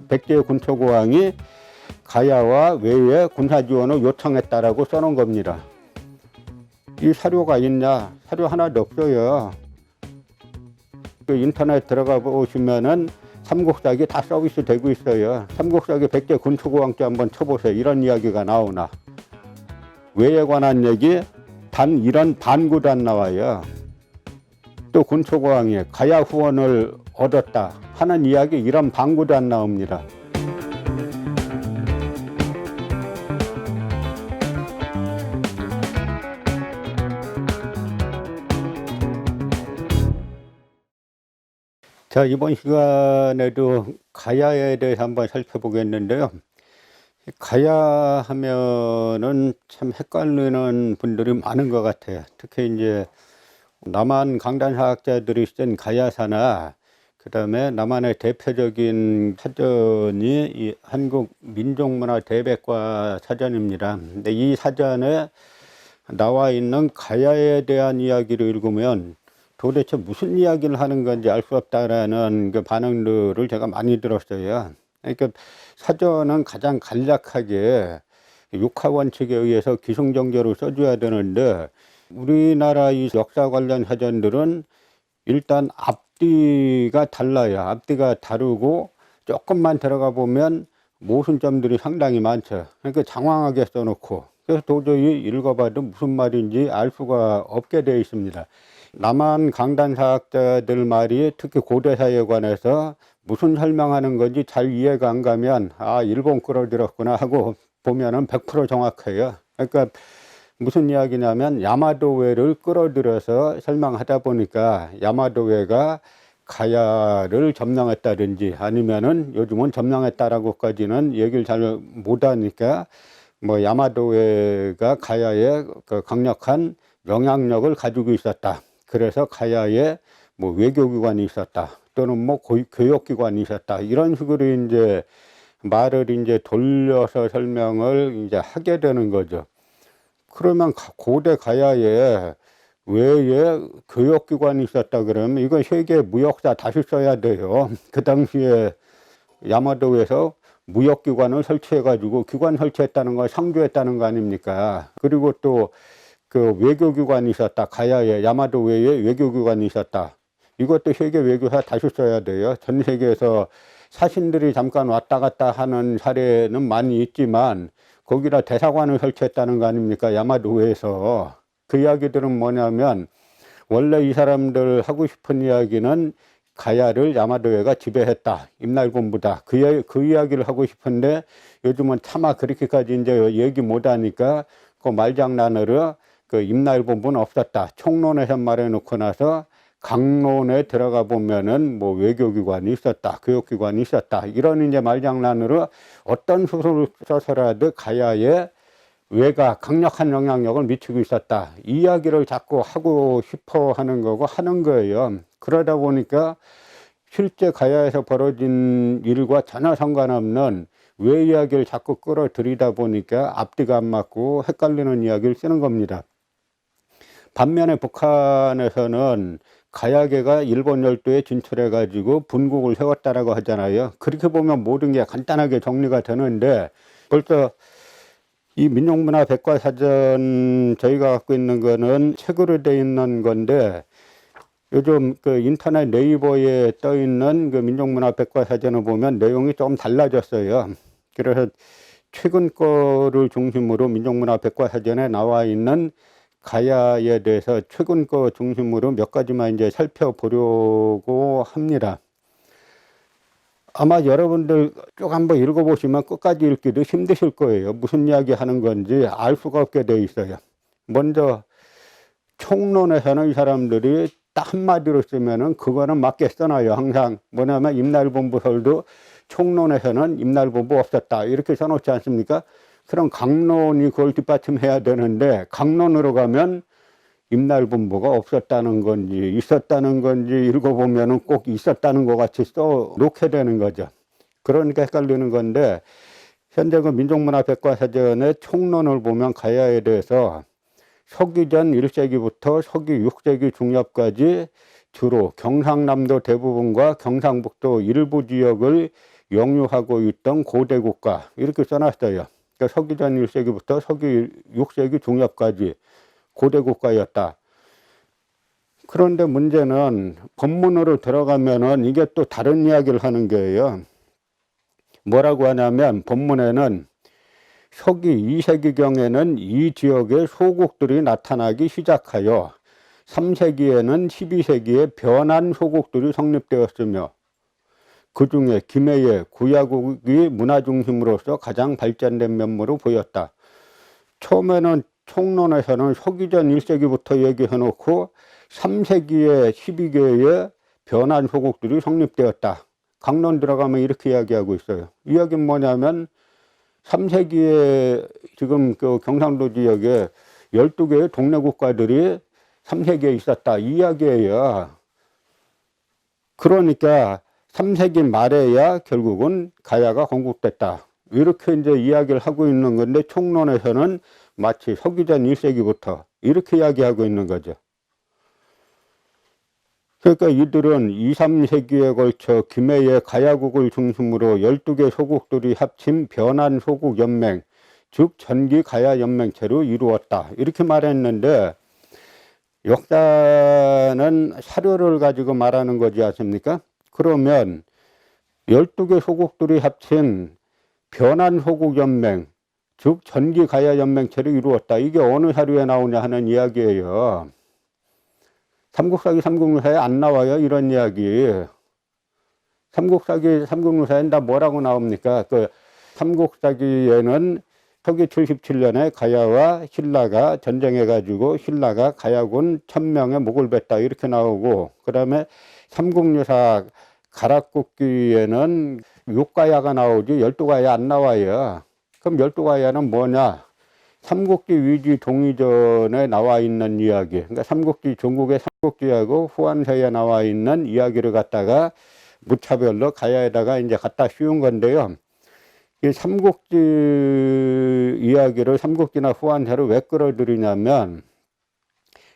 백제 군초고왕이 가야와 외에 군사지원을 요청했다라고 써놓은 겁니다. 이 사료가 있냐? 사료 하나도 없어요. 그 인터넷 들어가 보시면은 삼국사기 다 서비스 되고 있어요. 삼국사기 백제 군초고왕 때 한번 쳐보세요. 이런 이야기가 나오나. 외에 관한 얘기 단 이런 반구도 안 나와요. 또 군초고왕이 가야 후원을 얻었다 하는 이야기 이런 반구도 안 나옵니다. 자, 이번 시간에도 가야에 대해서 한번 살펴보겠는데요. 가야 하면은 참 헷갈리는 분들이 많은 것 같아요. 특히 이제 남한 강단사학자들이 쓴 가야사나 그다음에 남한의 대표적인 사전이 이 한국 민족문화 대백과 사전입니다. 근데 이 사전에 나와 있는 가야에 대한 이야기를 읽으면 도대체 무슨 이야기를 하는 건지 알 수 없다라는 그 반응들을 제가 많이 들었어요. 그러니까 사전은 가장 간략하게 육하 원칙에 의해서 기승전결을 써줘야 되는데 우리나라 이 역사 관련 사전들은 일단 앞뒤가 달라요. 앞뒤가 다르고 조금만 들어가 보면 모순점들이 상당히 많죠. 그러니까 장황하게 써놓고 그래서 도저히 읽어봐도 무슨 말인지 알 수가 없게 되어 있습니다. 남한 강단사학자들 말이 특히 고대사에 관해서 무슨 설명하는 건지 잘 이해가 안 가면 아 일본 끌어들였구나 하고 보면은 100% 정확해요. 그러니까 무슨 이야기냐면 야마도회를 끌어들여서 설명하다 보니까 야마도회가 가야를 점령했다든지 아니면은 요즘은 점령했다라고까지는 얘기를 잘 못하니까 뭐 야마도회가 가야에 그 강력한 영향력을 가지고 있었다. 그래서 가야에 뭐 외교기관이 있었다. 또는 뭐 교육기관이 있었다. 이런 식으로 이제 말을 이제 돌려서 설명을 이제 하게 되는 거죠. 그러면 고대 가야에 외에 교육기관이 있었다 그러면 이건 세계 무역사 다시 써야 돼요. 그 당시에 야마도에서 무역기관을 설치해가지고 기관 설치했다는 걸 상주했다는 거 아닙니까? 그리고 또 그 외교기관이 있었다. 가야에 야마도 외에 외교기관이 있었다. 이것도 세계 외교사 다시 써야 돼요. 전 세계에서 사신들이 잠깐 왔다 갔다 하는 사례는 많이 있지만 거기다 대사관을 설치했다는 거 아닙니까? 야마도에서. 그 이야기들은 뭐냐면 원래 이 사람들 하고 싶은 이야기는 가야를 야마도회가 지배했다. 임날본부다. 그 이야기를 하고 싶은데 요즘은 차마 그렇게까지 이제 얘기 못 하니까 그 말장난으로 그 임날본부는 없었다. 총론에서 말해놓고 나서 강론에 들어가 보면은 뭐 외교기관이 있었다. 교육기관이 있었다. 이런 이제 말장난으로 어떤 수를 써서라도 가야에 외가 강력한 영향력을 미치고 있었다. 이 이야기를 자꾸 하고 싶어 하는 거고 하는 거예요. 그러다 보니까 실제 가야에서 벌어진 일과 전혀 상관없는 외 이야기를 자꾸 끌어들이다 보니까 앞뒤가 안 맞고 헷갈리는 이야기를 쓰는 겁니다. 반면에 북한에서는 가야계가 일본 열도에 진출해 가지고 분국을 세웠다라고 하잖아요. 그렇게 보면 모든 게 간단하게 정리가 되는데 벌써 이 민족문화 백과사전 저희가 갖고 있는 거는 책으로 되어 있는 건데 요즘 그 인터넷 네이버에 떠 있는 그 민족문화 백과사전을 보면 내용이 좀 달라졌어요. 그래서 최근 거를 중심으로 민족문화 백과사전에 나와 있는 가야에 대해서 최근 거 중심으로 몇 가지만 이제 살펴보려고 합니다. 아마 여러분들 쭉 한번 읽어보시면 끝까지 읽기도 힘드실 거예요. 무슨 이야기 하는 건지 알 수가 없게 돼 있어요. 먼저 총론에서는 이 사람들이 딱 한마디로 쓰면은 그거는 맞게 써놔요. 항상 뭐냐면 임날본부설도 총론에서는 임날본부 없었다 이렇게 써놓지 않습니까? 그럼 강론이 그걸 뒷받침해야 되는데 강론으로 가면 임날본부가 없었다는 건지 있었다는 건지 읽어보면은 꼭 있었다는 것 같이 써놓게 되는 거죠. 그러니까 헷갈리는 건데 현재 그 민족문화 백과사전의 총론을 보면 가야에 대해서 서기전 1세기부터 서기 6세기 중엽까지 주로 경상남도 대부분과 경상북도 일부 지역을 영유하고 있던 고대 국가 이렇게 써놨어요. 그러니까 서기전 1세기부터 서기 6세기 중엽까지 고대 국가였다. 그런데 문제는 본문으로 들어가면은 이게 또 다른 이야기를 하는 거예요. 뭐라고 하냐면 본문에는 서기 2세기경에는 이 지역의 소국들이 나타나기 시작하여 3세기에는 12세기에 변한 소국들이 성립되었으며 그 중에 김해의 구야국이 문화 중심으로서 가장 발전된 면모로 보였다. 처음에는 총론에서는 서기전 1세기부터 얘기해 놓고 3세기에 12개의 변한 소국들이 성립되었다. 강론 들어가면 이렇게 이야기하고 있어요. 이야기는 뭐냐면 3세기에 지금 그 경상도 지역에 12개의 동네 국가들이 3세기에 있었다. 이 이야기예요. 그러니까 3세기 말에야 결국은 가야가 건국됐다. 이렇게 이제 이야기를 하고 있는 건데 총론에서는 마치 서기전 1세기부터 이렇게 이야기하고 있는 거죠. 그러니까 이들은 2, 3세기에 걸쳐 김해의 가야국을 중심으로 12개 소국들이 합친 변한 소국 연맹, 즉 전기 가야 연맹체로 이루었다. 이렇게 말했는데 역사는 사료를 가지고 말하는 거지 않습니까? 그러면 12개 소국들이 합친 변한 소국 연맹, 즉 전기 가야 연맹체로 이루었다. 이게 어느 사료에 나오냐 하는 이야기예요. 삼국사기 삼국유사에 안 나와요, 이런 이야기. 삼국사기 삼국유사에 다 뭐라고 나옵니까? 그 삼국사기에는 서기 77년에 가야와 신라가 전쟁해가지고 신라가 가야군 1000명의 목을 뱄다 이렇게 나오고, 그 다음에 삼국유사 가락국기에는 6가야가 나오지 12가야 안 나와요. 그럼 12가야는 뭐냐? 삼국지 위지 동의전에 나와 있는 이야기, 그러니까 삼국지 중국의 삼국지하고 후한서에 나와 있는 이야기를 갖다가 무차별로 가야에다가 이제 갖다 씌운 건데요. 이 삼국지 이야기를 삼국지나 후한서를 왜 끌어들이냐면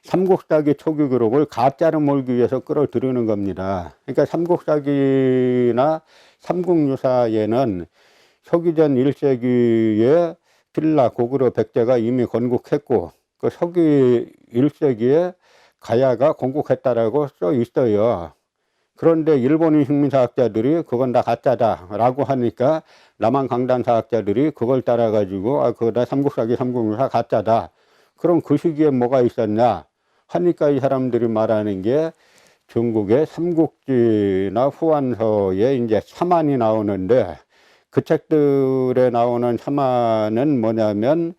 삼국사기 초기 기록을 가짜로 몰기 위해서 끌어들이는 겁니다. 그러니까 삼국사기나 삼국유사에는 서기전 1세기에 신라 고구려 백제가 이미 건국했고 그 서기 1세기에 가야가 건국했다라고 써 있어요. 그런데 일본인 식민사학자들이 그건 다 가짜다라고 하니까 남한 강단사학자들이 그걸 따라가지고 그거 다 삼국사기 삼국유사 가짜다. 그럼 그 시기에 뭐가 있었냐 하니까 이 사람들이 말하는 게 중국의 삼국지나 후한서에 이제 사만이 나오는데 그 책들에 나오는 사만은 뭐냐면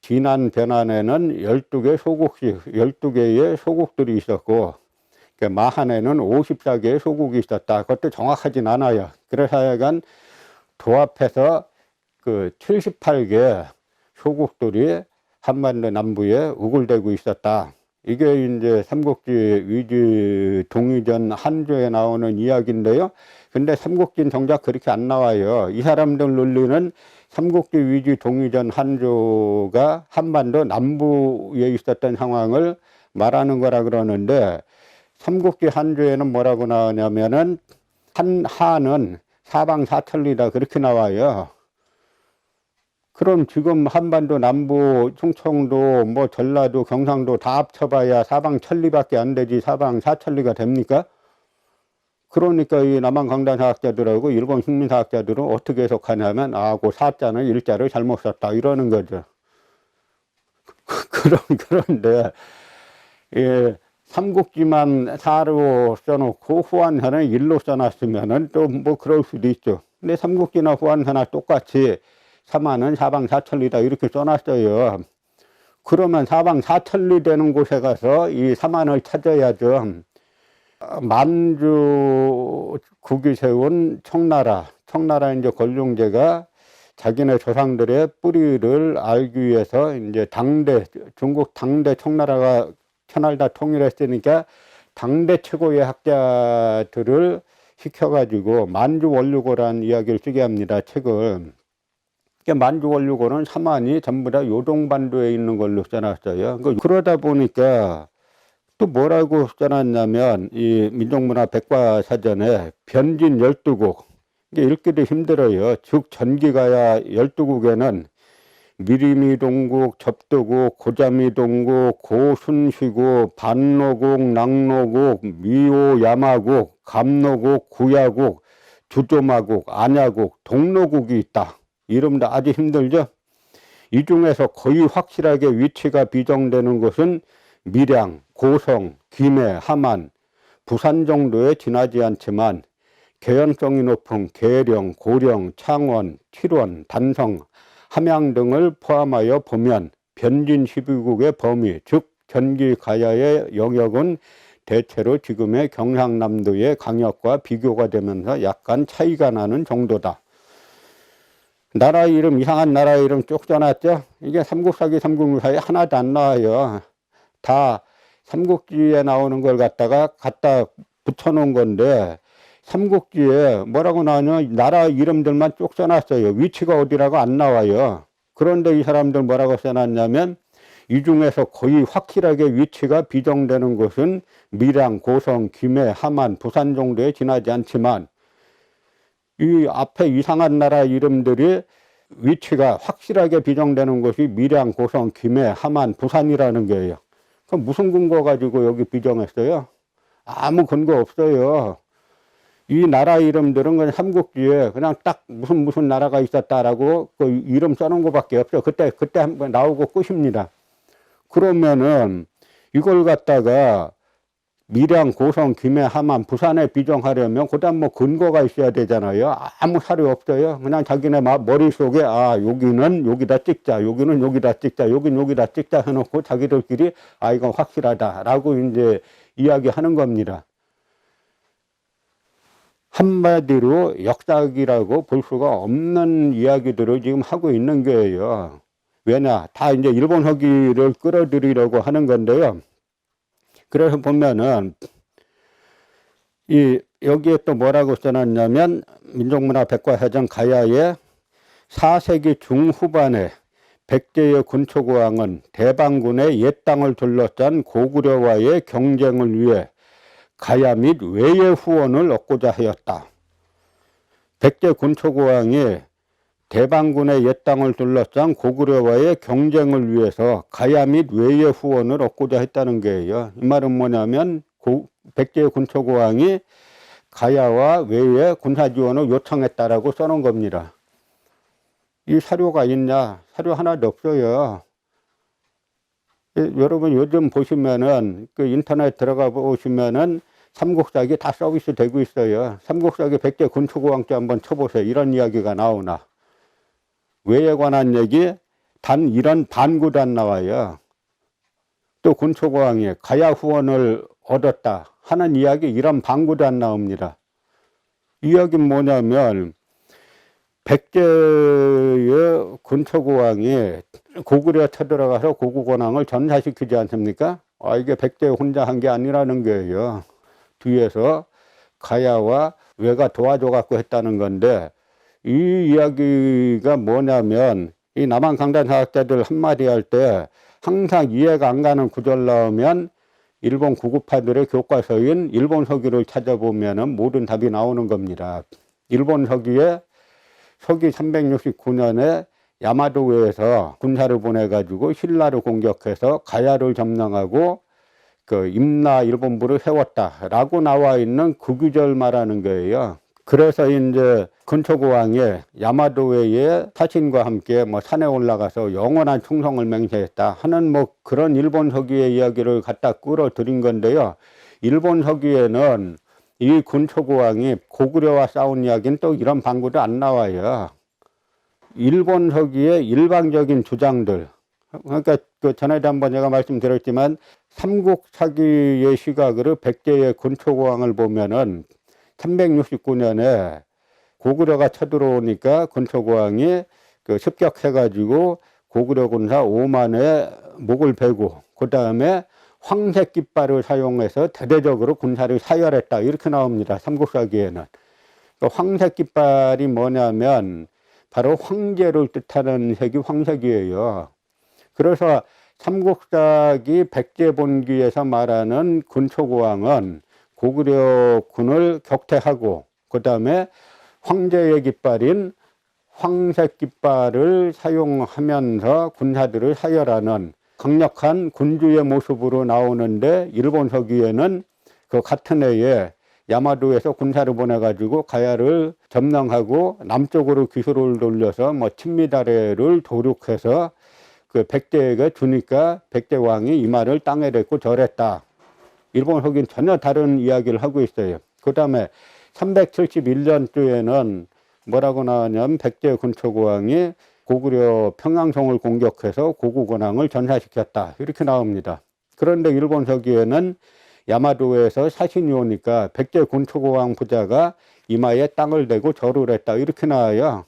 진안 변안에는 12개 소국씩 12개의 소국들이 있었고 마한에는 54개의 소국이 있었다. 그것도 정확하진 않아요. 그래서 하여간 도합해서 그 78개 소국들이 한반도 남부에 우글대고 있었다. 이게 이제 삼국지 위지 동의전 한조에 나오는 이야기인데요. 근데 삼국지는 정작 그렇게 안 나와요. 이 사람들 논리는 삼국지 위지 동의전 한조가 한반도 남부에 있었던 상황을 말하는 거라 그러는데 삼국지 한조에는 뭐라고 나오냐면은 한하는 사방사천리다 그렇게 나와요. 그럼 지금 한반도 남부 충청도 뭐 전라도 경상도 다 합쳐봐야 사방천리밖에 안 되지 사방사천리가 됩니까? 그러니까 이 남한 강단사학자들하고 일본 식민사학자들은 어떻게 해석하냐면 그 사자는 일자를 잘못 썼다 이러는 거죠. 그런데 예, 삼국지만 사로 써놓고 후한서는 일로 써놨으면은 또 뭐 그럴 수도 있죠. 근데 삼국지나 후한서나 똑같이 사만은 사방사천리다 이렇게 써놨어요. 그러면 사방사천리 되는 곳에 가서 이 사만을 찾아야죠. 만주 국이 세운 청나라 이제 권룡제가 자기네 조상들의 뿌리를 알기 위해서 이제 중국 당대 청나라가 천하를 다 통일했으니까 당대 최고의 학자들을 시켜가지고 만주원류고라는 이야기를 쓰게 합니다. 책을. 만주원류고는 사만이 전부 다 요동반도에 있는 걸로 써놨어요. 그러다 보니까 또 뭐라고 써놨냐면 이 민족문화 백과사전에 변진 12곡 이게 읽기도 힘들어요. 즉 전기가야 12국에는 미리미동국, 접두국, 고자미동국, 고순시국, 반노국, 낙노국, 미오야마국, 감노국, 구야국, 주조마국, 안야국, 동로국이 있다. 이름도 아주 힘들죠. 이 중에서 거의 확실하게 위치가 비정되는 곳은 밀양, 고성, 김해, 함안, 부산 정도에 지나지 않지만 개연성이 높은 계령, 고령, 창원, 칠원, 단성, 함양 등을 포함하여 보면 변진 12국의 범위, 즉 전기가야의 영역은 대체로 지금의 경상남도의 강역과 비교가 되면서 약간 차이가 나는 정도다. 나라 이름, 이상한 나라 이름 쭉 써놨죠? 이게 삼국사기, 삼국유사에 하나도 안 나와요. 다 삼국지에 나오는 걸 갖다 붙여놓은 건데, 삼국지에 뭐라고 나오냐, 나라 이름들만 쭉 써놨어요. 위치가 어디라고 안 나와요. 그런데 이 사람들 뭐라고 써놨냐면, 이 중에서 거의 확실하게 위치가 비정되는 곳은 밀양, 고성, 김해, 함안, 부산 정도에 지나지 않지만, 이 앞에 이상한 나라 이름들이 위치가 확실하게 비정되는 곳이 밀양, 고성, 김해, 함안, 부산이라는 거예요. 그럼 무슨 근거 가지고 여기 비정했어요? 아무 근거 없어요. 이 나라 이름들은 그냥 삼국지에 그냥 딱 무슨 나라가 있었다라고 그 이름 써놓은 것밖에 없어요. 그때 한번 나오고 끝입니다. 그러면은 이걸 갖다가 밀양, 고성, 김해, 함안, 부산에 비정하려면 그다음 뭐 근거가 있어야 되잖아요. 아무 사료 없어요. 그냥 자기네 머릿속에 여기는 여기다 찍자, 여기는 여기다 찍자, 여기는 여기다 찍자 해놓고 자기들끼리 이건 확실하다라고 이제 이야기하는 겁니다. 한마디로 역사학이라고 볼 수가 없는 이야기들을 지금 하고 있는 거예요. 왜냐? 다 이제 일본 허기를 끌어들이려고 하는 건데요. 그래서 보면은 여기에 또 뭐라고 써놨냐면 민족문화백과사전 가야에 4세기 중후반에 백제의 군초고왕은 대방군의 옛 땅을 둘러싼 고구려와의 경쟁을 위해 가야 및 외의 후원을 얻고자 하였다. 백제 군초고왕이 대방군의 옛 땅을 둘러싼 고구려와의 경쟁을 위해서 가야 및 외의 후원을 얻고자 했다는 거예요. 이 말은 뭐냐면 백제 군초고왕이 가야와 외의 군사지원을 요청했다라고 써놓은 겁니다. 이 사료가 있냐? 사료 하나도 없어요. 여러분 요즘 보시면은 그 인터넷 들어가 보시면은 삼국사기 다 서비스 되고 있어요. 삼국사기 백제 군초고왕 때 한번 쳐보세요. 이런 이야기가 나오나. 외에 관한 얘기 이런 반구도 안 나와요. 또 군초고왕이 가야 후원을 얻었다 하는 이야기 이런 반구도 안 나옵니다. 이야기는 뭐냐면 백제의 군초고왕이 고구려 쳐들어가서 고구권왕을 전사시키지 않습니까? 이게 백제 혼자 한 게 아니라는 거예요. 뒤에서 가야와 외가 도와줘 갖고 했다는 건데, 이 이야기가 뭐냐면 이 남한 강단사학자들 한마디 할 때 항상 이해가 안 가는 구절 나오면 일본 구구파들의 교과서인 일본 서기를 찾아보면은 모든 답이 나오는 겁니다. 일본 서기에 서기 369년에 야마도에서 군사를 보내가지고 신라를 공격해서 가야를 점령하고 그 임나 일본부를 세웠다라고 나와 있는 그 구절 말하는 거예요. 그래서 이제 근초고왕이 야마도의 사신과 함께 산에 올라가서 영원한 충성을 맹세했다 하는 그런 일본 서기의 이야기를 갖다 끌어들인 건데요. 일본 서기에는 이 근초고왕이 고구려와 싸운 이야기는 또 이런 방구도 안 나와요. 일본 서기의 일방적인 주장들, 그러니까 그 전에도 한번 제가 말씀드렸지만 삼국사기의 시각으로 백제의 근초고왕을 보면은 369년에 고구려가 쳐들어오니까 근초고왕이 습격해가지고 고구려 군사 5만의 목을 베고 그 다음에 황색 깃발을 사용해서 대대적으로 군사를 사열했다 이렇게 나옵니다. 삼국사기에는. 황색 깃발이 뭐냐면 바로 황제를 뜻하는 색이 황색이에요. 그래서 삼국사기 백제본기에서 말하는 근초고왕은 고구려 군을 격퇴하고 그 다음에 황제의 깃발인 황색 깃발을 사용하면서 군사들을 사열하는 강력한 군주의 모습으로 나오는데, 일본 서기에는 그 같은 해에 야마도에서 군사를 보내가지고 가야를 점령하고 남쪽으로 기술을 돌려서 뭐 친미다레를 도륙해서 그 백제에게 주니까 백제왕이 이 말을 땅에 댔고 절했다. 일본 서기는 전혀 다른 이야기를 하고 있어요. 그 다음에 371년쯤에는 뭐라고 나오냐면 백제 군초고왕이 고구려 평양성을 공격해서 고구권왕을 전사시켰다, 이렇게 나옵니다. 그런데 일본 서기에는 야마도에서 사신이 오니까 백제 군초고왕 부자가 이마에 땅을 대고 절을 했다, 이렇게 나와요.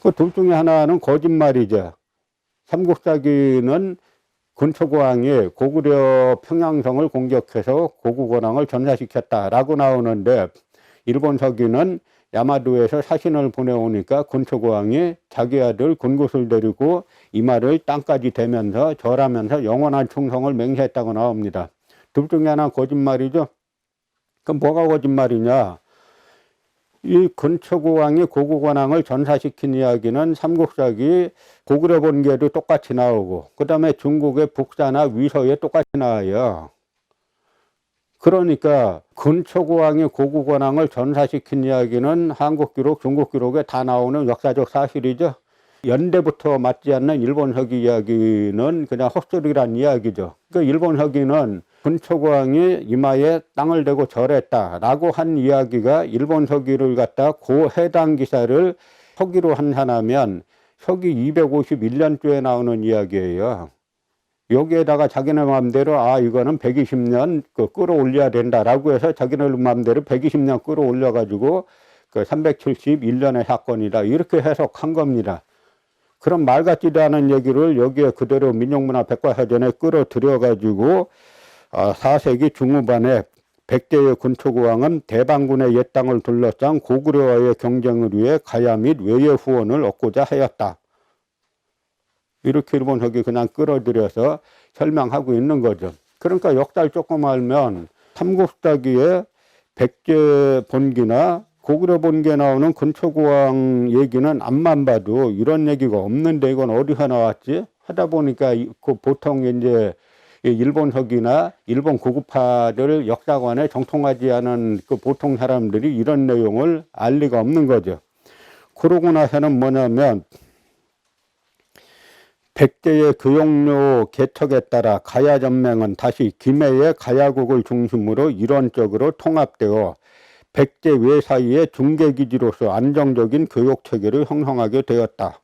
그 둘 중에 하나는 거짓말이죠. 삼국사기는 군초고왕이 고구려 평양성을 공격해서 고구권왕을 전사시켰다라고 나오는데, 일본 서기는 야마도에서 사신을 보내오니까 군초고왕이 자기 아들 군굿을 데리고 이마를 땅까지 대면서 절하면서 영원한 충성을 맹세했다고 나옵니다. 둘 중에 하나는 거짓말이죠. 그럼 뭐가 거짓말이냐? 이 군초고왕이 고구권왕을 전사시킨 이야기는 삼국사기 고구려 본계도 똑같이 나오고, 그 다음에 중국의 북사나 위서에 똑같이 나와요. 그러니까 군초고왕이 고구권왕을 전사시킨 이야기는 한국 기록, 중국 기록에 다 나오는 역사적 사실이죠. 연대부터 맞지 않는 일본 서기 이야기는 그냥 헛소리란 이야기죠. 그러니까 일본 서기는 군초고왕이 이마에 땅을 대고 절했다라고 한 이야기가 일본 서기를 갖다 그 해당 기사를 서기로 한산하면 서기 251년쯤에 나오는 이야기예요. 여기에다가 자기네 마음대로 이거는 120년 끌어올려야 된다라고 해서 자기네 마음대로 120년 끌어올려가지고 그 371년의 사건이다, 이렇게 해석한 겁니다. 그런 말 같지도 않은 얘기를 여기에 그대로 민족문화 백과사전에 끌어들여가지고 4세기 중후반에 백제의 군초고왕은 대방군의 옛 땅을 둘러싼 고구려와의 경쟁을 위해 가야 및 외의 후원을 얻고자 하였다, 이렇게 일본 서기 그냥 끌어들여서 설명하고 있는 거죠. 그러니까 역사를 조금 알면 삼국사기에 백제 본기나 고구려 본기에 나오는 군초고왕 얘기는 앞만 봐도 이런 얘기가 없는데 이건 어디서 나왔지? 하다 보니까 그 보통 이제 일본 서기나 일본 고급파들 역사관에 정통하지 않은 그 보통 사람들이 이런 내용을 알 리가 없는 거죠. 그러고 나서는 뭐냐면 백제의 교역로 개척에 따라 가야전맹은 다시 김해의 가야국을 중심으로 일원적으로 통합되어 백제 외 사이의 중개기지로서 안정적인 교역체계를 형성하게 되었다.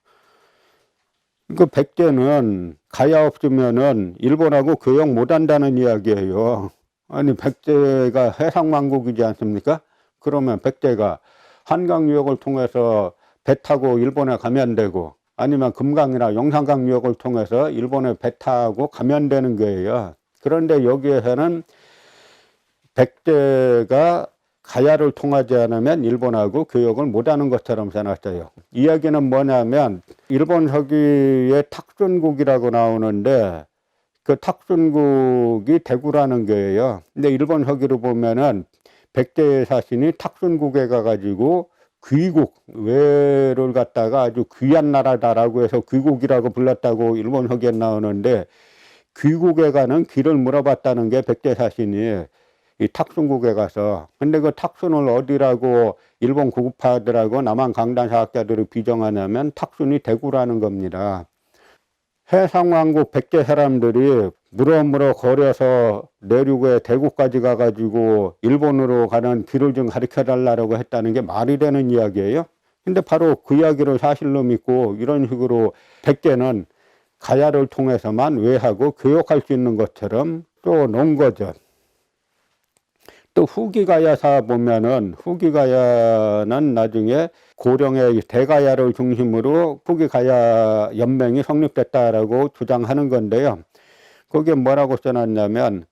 그 백제는 가야 없으면은 일본하고 교역 못한다는 이야기예요. 아니 백제가 해상왕국이지 않습니까? 그러면 백제가 한강 유역을 통해서 배 타고 일본에 가면 되고, 아니면 금강이나 영산강 유역을 통해서 일본에 배 타고 가면 되는 거예요. 그런데 여기에서는 백제가 가야를 통하지 않으면 일본하고 교역을 못하는 것처럼 생각해요. 이야기는 뭐냐면 일본 서기의 탁순국이라고 나오는데 그 탁순국이 대구라는 거예요. 근데 일본 서기로 보면은 백제의 사신이 탁순국에 가가지고 귀국, 외를 갖다가 아주 귀한 나라다라고 해서 귀국이라고 불렀다고 일본 서기에 나오는데, 귀국에 가는 길을 물어봤다는 게 백제 사신이 이 탁순국에 가서. 근데 그 탁순을 어디라고 일본 고급파들하고 남한 강단사학자들이 비정하냐면 탁순이 대구라는 겁니다. 해상왕국 백제 사람들이 물어물어 거려서 내륙에 대구까지 가가지고 일본으로 가는 길을 좀 가르쳐 달라고 했다는 게 말이 되는 이야기예요. 근데 바로 그 이야기를 사실로 믿고 이런 식으로 백제는 가야를 통해서만 외하고 교역할 수 있는 것처럼 또 놓은 거죠. 또 후기가야사 보면은 후기가야는 나중에 고령의 대가야를 중심으로 후기가야 연맹이 성립됐다라고 주장하는 건데요. 거기에 뭐라고 써놨냐면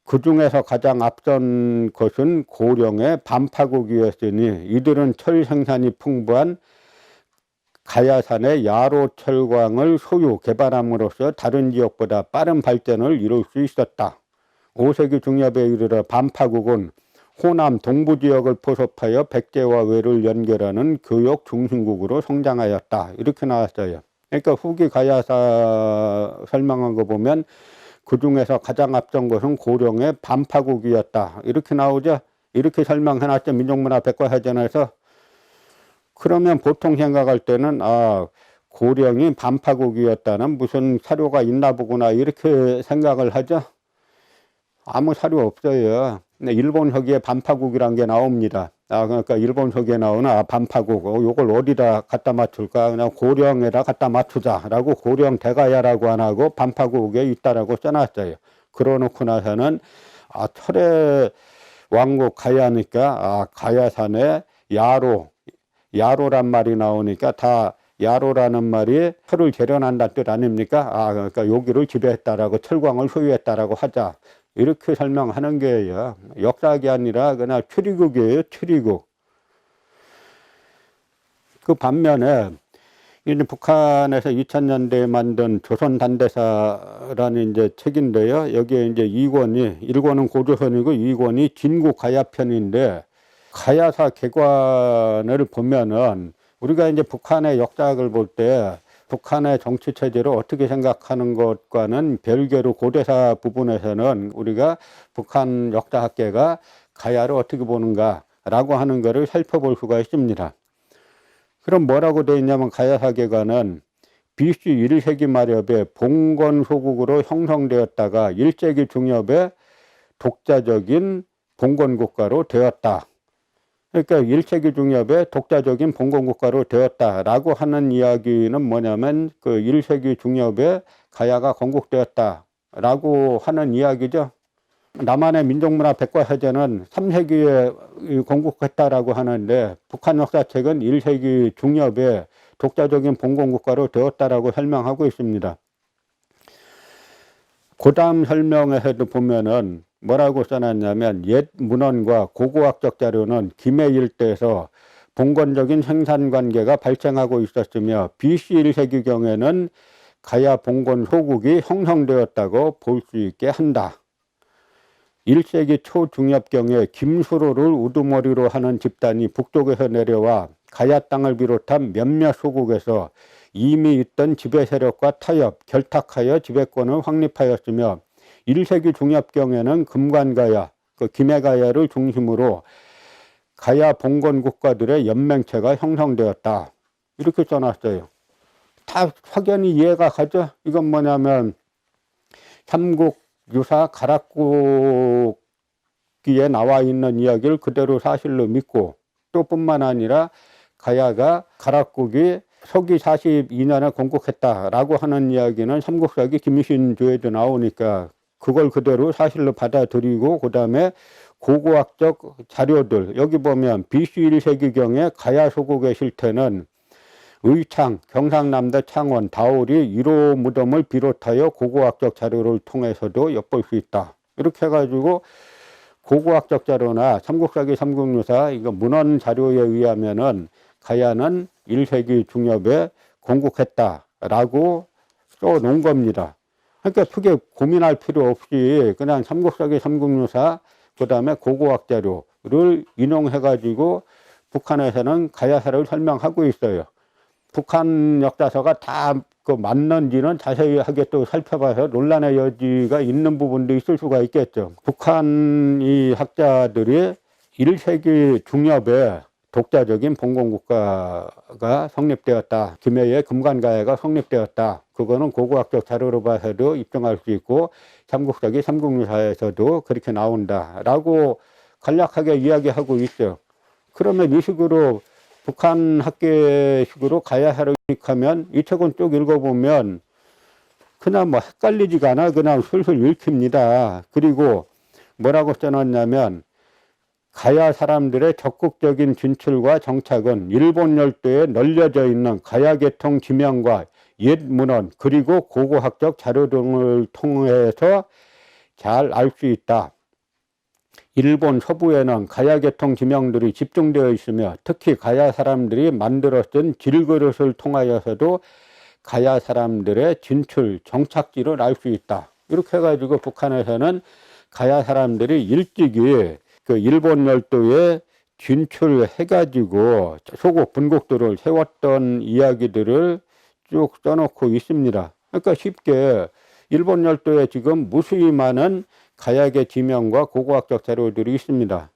그 중에서 가장 앞선 것은 고령의 반파국이었으니 이들은 철 생산이 풍부한 가야산의 야로철광을 소유 개발함으로써 다른 지역보다 빠른 발전을 이룰 수 있었다. 5세기 중엽에 이르러 반파국은 호남 동부 지역을 포섭하여 백제와 외를 연결하는 교역 중심국으로 성장하였다. 이렇게 나왔어요. 그러니까 후기 가야사 설명한 거 보면 그 중에서 가장 앞선 것은 고령의 반파국이었다. 이렇게 나오죠. 이렇게 설명해놨죠. 민족문화 백과사전에서. 그러면 보통 생각할 때는 고령이 반파국이었다는 무슨 사료가 있나 보구나 이렇게 생각을 하죠. 아무 사료 없어요. 일본 서기에 반파국이란 게 나옵니다. 그러니까 일본 서기에 나오는 반파국, 요걸 어디다 갖다 맞출까? 그냥 고령에다 갖다 맞추자라고 고령 대가야라고 안 하고 반파국에 있다라고 써놨어요. 그러놓고 나서는 철의 왕국 가야니까 가야산에 야로란 말이 나오니까 다 야로라는 말이 철을 재련한다는 뜻 아닙니까? 그러니까 여기를 지배했다라고 철광을 소유했다라고 하자. 이렇게 설명하는 게요. 역사학이 아니라 그냥 추리국이에요. 추리국. 그 반면에 이제 북한에서 2000년대에 만든 조선단대사라는 이제 책인데요. 여기에 이제 2권이 1권은 고조선이고 2권이 진국 가야편인데 가야사 개관을 보면은 우리가 이제 북한의 역사학을 볼 때 북한의 정치 체제를 어떻게 생각하는 것과는 별개로 고대사 부분에서는 우리가 북한 역사학계가 가야를 어떻게 보는가라고 하는 것을 살펴볼 수가 있습니다. 그럼 뭐라고 되어 있냐면 가야사계관은 BC 1세기 말엽에 봉건 소국으로 형성되었다가 1세기 중엽에 독자적인 봉건 국가로 되었다. 그러니까 1세기 중엽에 독자적인 봉건 국가로 되었다라고 하는 이야기는 뭐냐면 그 1세기 중엽에 가야가 건국되었다라고 하는 이야기죠. 남한의 민족문화 백과사전은 3세기에 건국했다라고 하는데 북한 역사책은 1세기 중엽에 독자적인 봉건 국가로 되었다라고 설명하고 있습니다. 그 다음 설명에서도 보면은 뭐라고 써놨냐면 옛 문헌과 고고학적 자료는 김해 일대에서 봉건적인 생산관계가 발생하고 있었으며 BC 1세기경에는 가야 봉건 소국이 형성되었다고 볼 수 있게 한다. 1세기 초중엽경에 김수로를 우두머리로 하는 집단이 북쪽에서 내려와 가야 땅을 비롯한 몇몇 소국에서 이미 있던 지배 세력과 타협, 결탁하여 지배권을 확립하였으며 1세기 중엽경에는 금관가야, 김해가야를 중심으로 가야 봉건 국가들의 연맹체가 형성되었다. 이렇게 써놨어요. 다 확연히 이해가 가죠. 이건 뭐냐면 삼국유사 가락국기에 나와 있는 이야기를 그대로 사실로 믿고 또 뿐만 아니라 가야가 가락국이 서기 42년에 건국했다라고 하는 이야기는 삼국사기 김신조에도 나오니까 그걸 그대로 사실로 받아들이고 그 다음에 고고학적 자료들 여기 보면 BC 1세기경에 가야 소국의 실태는 의창, 경상남도 창원, 다오리 1호 무덤을 비롯하여 고고학적 자료를 통해서도 엿볼 수 있다. 이렇게 해가지고 고고학적 자료나 삼국사기 삼국유사 이거 문헌 자료에 의하면은 가야는 1세기 중엽에 건국했다라고 써놓은 겁니다. 그러니까 크게 고민할 필요 없이 그냥 삼국사기 삼국유사 그 다음에 고고학 자료를 인용해가지고 북한에서는 가야사를 설명하고 있어요. 북한 역사서가 다 맞는지는 자세하게 또 살펴봐서 논란의 여지가 있는 부분도 있을 수가 있겠죠. 북한 이 학자들이 1세기 중엽에 독자적인 봉건국가가 성립되었다. 김해의 금관가야가 성립되었다. 그거는 고고학적 자료로 봐서도 입증할 수 있고 삼국사기 삼국유사에서도 그렇게 나온다라고 간략하게 이야기하고 있어요. 그러면 이 식으로 북한 학계식으로 가야사를 읽으면 이 책은 쭉 읽어보면 그냥 뭐 헷갈리지가 않아. 그냥 술술 읽힙니다. 그리고 뭐라고 써놨냐면 가야 사람들의 적극적인 진출과 정착은 일본 열도에 널려져 있는 가야 계통 지명과 옛 문헌 그리고 고고학적 자료 등을 통해서 잘 알 수 있다. 일본 서부에는 가야 계통 지명들이 집중되어 있으며 특히 가야 사람들이 만들어 쓴 질그릇을 통하여서도 가야 사람들의 진출, 정착지를 알 수 있다. 이렇게 해가지고 북한에서는 가야 사람들이 일찍이 그 일본 열도에 진출해가지고 소국 분국들을 세웠던 이야기들을 쭉 써놓고 있습니다. 그러니까 쉽게 일본 열도에 지금 무수히 많은 가야계 지명과 고고학적 자료들이 있습니다.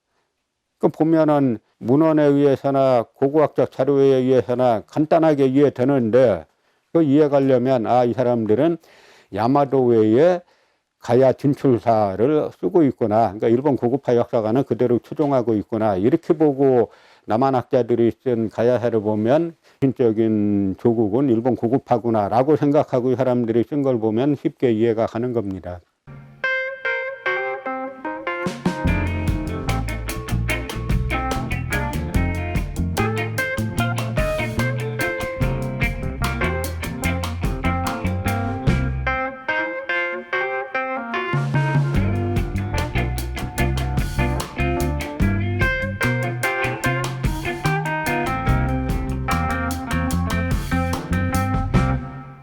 그 보면은 문헌에 의해서나 고고학적 자료에 의해서나 간단하게 이해되는데 그 이해가려면 이 사람들은 야마도 외에 가야 진출사를 쓰고 있구나. 그러니까 일본 고급화 역사관은 그대로 추종하고 있구나. 이렇게 보고 남한 학자들이 쓴 가야사를 보면 핵심적인 조국은 일본 고급화구나 라고 생각하고 이 사람들이 쓴 걸 보면 쉽게 이해가 가는 겁니다.